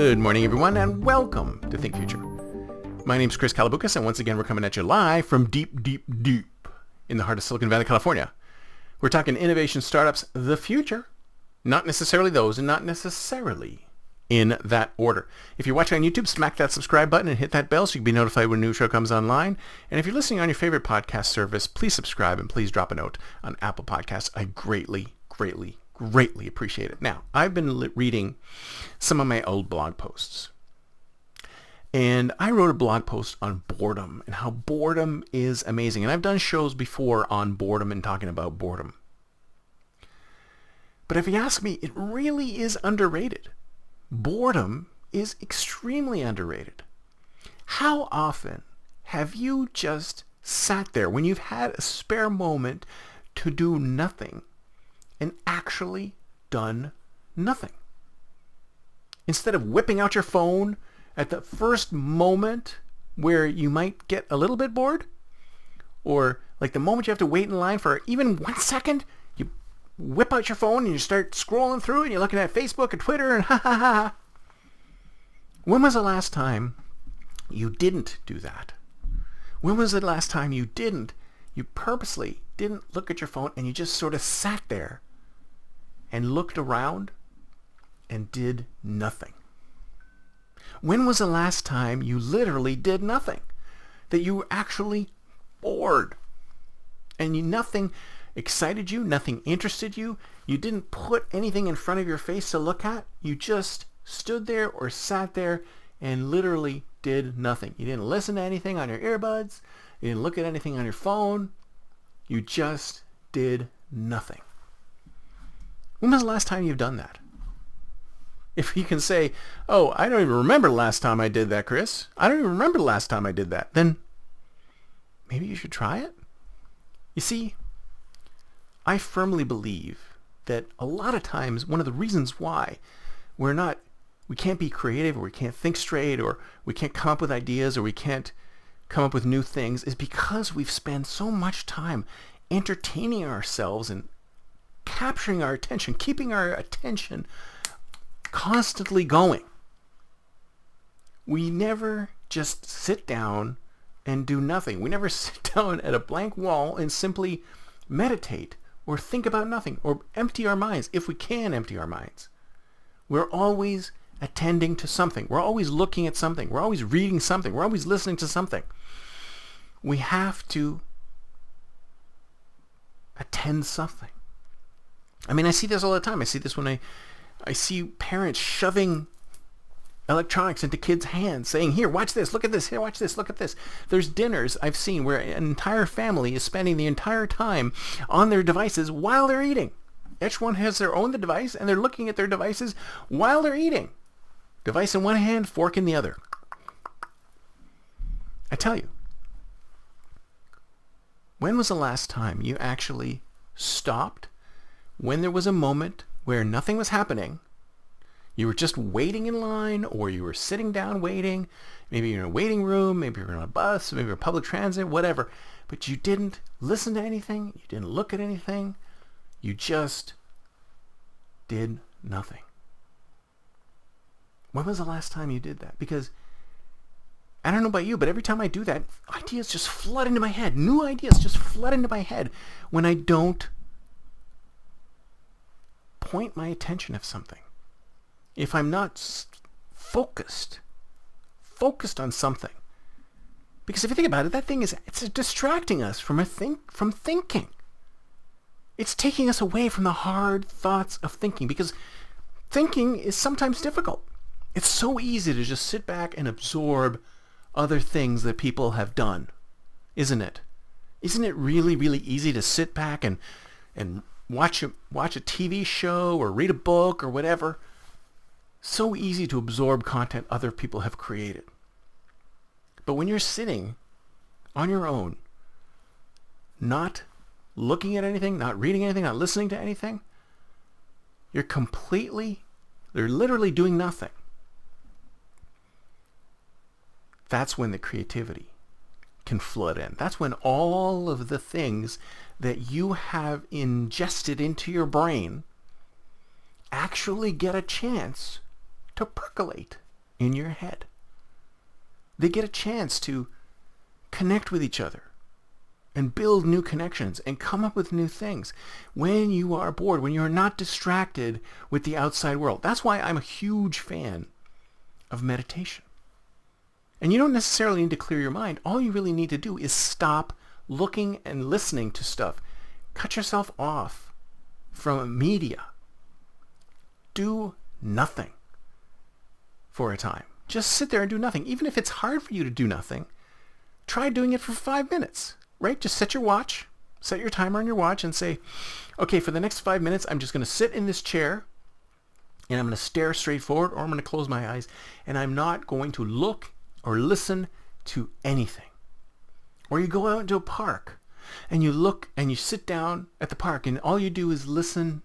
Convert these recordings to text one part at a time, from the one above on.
Good morning, everyone, and welcome to Think Future. My name's Chris Calabucas, and once again, we're coming at you live from deep, deep, deep in the heart of Silicon Valley, California. We're talking innovation startups, the future, not necessarily those, and not necessarily in that order. If you're watching on YouTube, smack that subscribe button and hit that bell so you can be notified when a new show comes online. And if you're listening on your favorite podcast service, please subscribe and please drop a note on Apple Podcasts. I greatly appreciate it. Now, I've been reading some of my old blog posts. And I wrote a blog post on boredom and how boredom is amazing. And I've done shows before on boredom and talking about boredom. But if you ask me, it really is underrated. Boredom is extremely underrated. How often have you just sat there when you've had a spare moment to do nothing and actually done nothing? Instead of whipping out your phone at the first moment where you might get a little bit bored, or like the moment you have to wait in line for even 1 second, you whip out your phone and you start scrolling through and you're looking at Facebook and Twitter and ha ha ha. When was the last time you didn't do that? When was the last time you purposely didn't look at your phone and you just sort of sat there and looked around and did nothing? When was the last time you literally did nothing? That you were actually bored and nothing excited you, nothing interested you, you didn't put anything in front of your face to look at, you just stood there or sat there and literally did nothing. You didn't listen to anything on your earbuds, you didn't look at anything on your phone, you just did nothing. When was the last time you've done that? If you can say, oh, I don't even remember the last time I did that, Chris. I don't even remember the last time I did that. Then maybe you should try it. You see, I firmly believe that a lot of times one of the reasons why we can't be creative, or we can't think straight, or we can't come up with ideas, or we can't come up with new things is because we've spent so much time entertaining ourselves and capturing our attention, keeping our attention constantly going. We never just sit down and do nothing. We never sit down at a blank wall and simply meditate or think about nothing or empty our minds, if we can empty our minds. We're always attending to something. We're always looking at something. We're always reading something. We're always listening to something. We have to attend something. I mean, I see this all the time. I see this when I see parents shoving electronics into kids' hands, saying, here, watch this, look at this, here, watch this, look at this. There's dinners I've seen where an entire family is spending the entire time on their devices while they're eating. Each one has their own device, and they're looking at their devices while they're eating. Device in one hand, fork in the other. I tell you, when was the last time you actually stopped when there was a moment where nothing was happening? You were just waiting in line, or you were sitting down waiting. Maybe you're in a waiting room, maybe you're on a bus, maybe you're public transit, whatever. But you didn't listen to anything. You didn't look at anything. You just did nothing. When was the last time you did that? Because I don't know about you, but every time I do that, ideas just flood into my head. New ideas just flood into my head when I don't point my attention at something. If I'm not focused on something. Because if you think about it, that thing it's distracting us from thinking. It's taking us away from the hard thoughts of thinking, because thinking is sometimes difficult. It's so easy to just sit back and absorb other things that people have done, isn't it? Isn't it really, really easy to sit back and watch a TV show or read a book or whatever? So easy to absorb content other people have created. But when you're sitting on your own, not looking at anything, not reading anything, not listening to anything, you're literally doing nothing. That's when the creativity can flood in. That's when all of the things that you have ingested into your brain actually get a chance to percolate in your head. They get a chance to connect with each other and build new connections and come up with new things when you are bored, when you're not distracted with the outside world. That's why I'm a huge fan of meditation. And you don't necessarily need to clear your mind. All you really need to do is stop looking and listening to stuff. Cut yourself off from media. Do nothing for a time. Just sit there and do nothing. Even if it's hard for you to do nothing, try doing it for 5 minutes, right? Just set your watch, set your timer on your watch and say, okay, for the next 5 minutes, I'm just going to sit in this chair and I'm going to stare straight forward, or I'm going to close my eyes, and I'm not going to look or listen to anything. Or you go out into a park and you look and you sit down at the park and all you do is listen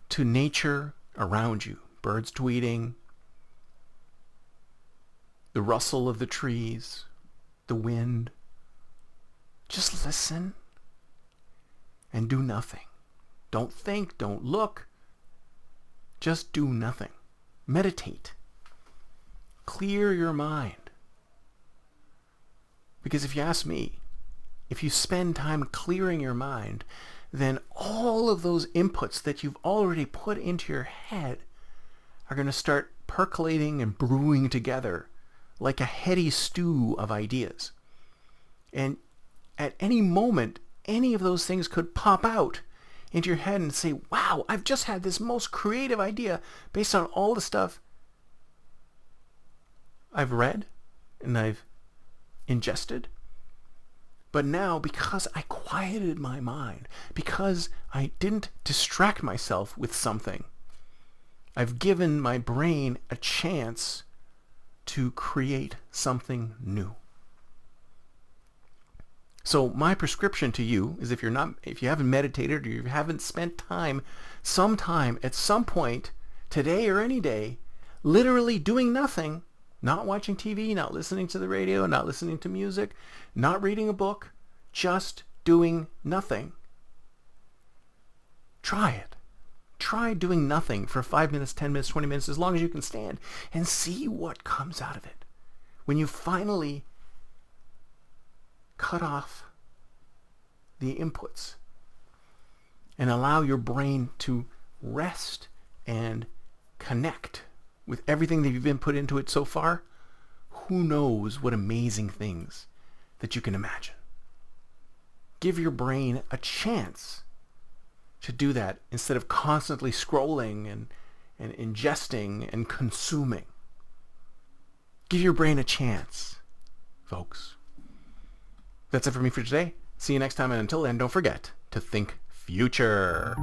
to nature around you. Birds tweeting, the rustle of the trees, the wind. Just listen and do nothing. Don't think, don't look. Just do nothing. Meditate. Clear your mind. Because if you ask me, if you spend time clearing your mind, then all of those inputs that you've already put into your head are going to start percolating and brewing together like a heady stew of ideas. And at any moment, any of those things could pop out into your head and say, wow, I've just had this most creative idea based on all the stuff I've read and I've ingested. But now, because I quieted my mind, because I didn't distract myself with something, I've given my brain a chance to create something new. So my prescription to you is if you haven't meditated or you haven't spent some time at some point today or any day, literally doing nothing, not watching TV, not listening to the radio, not listening to music, not reading a book, just doing nothing. Try it. Try doing nothing for 5 minutes, 10 minutes, 20 minutes, as long as you can stand, and see what comes out of it. When you finally cut off the inputs and allow your brain to rest and connect with everything that you've been put into it so far, who knows what amazing things that you can imagine. Give your brain a chance to do that instead of constantly scrolling and ingesting and consuming. Give your brain a chance, folks. That's it for me for today. See you next time, and until then, don't forget to think future.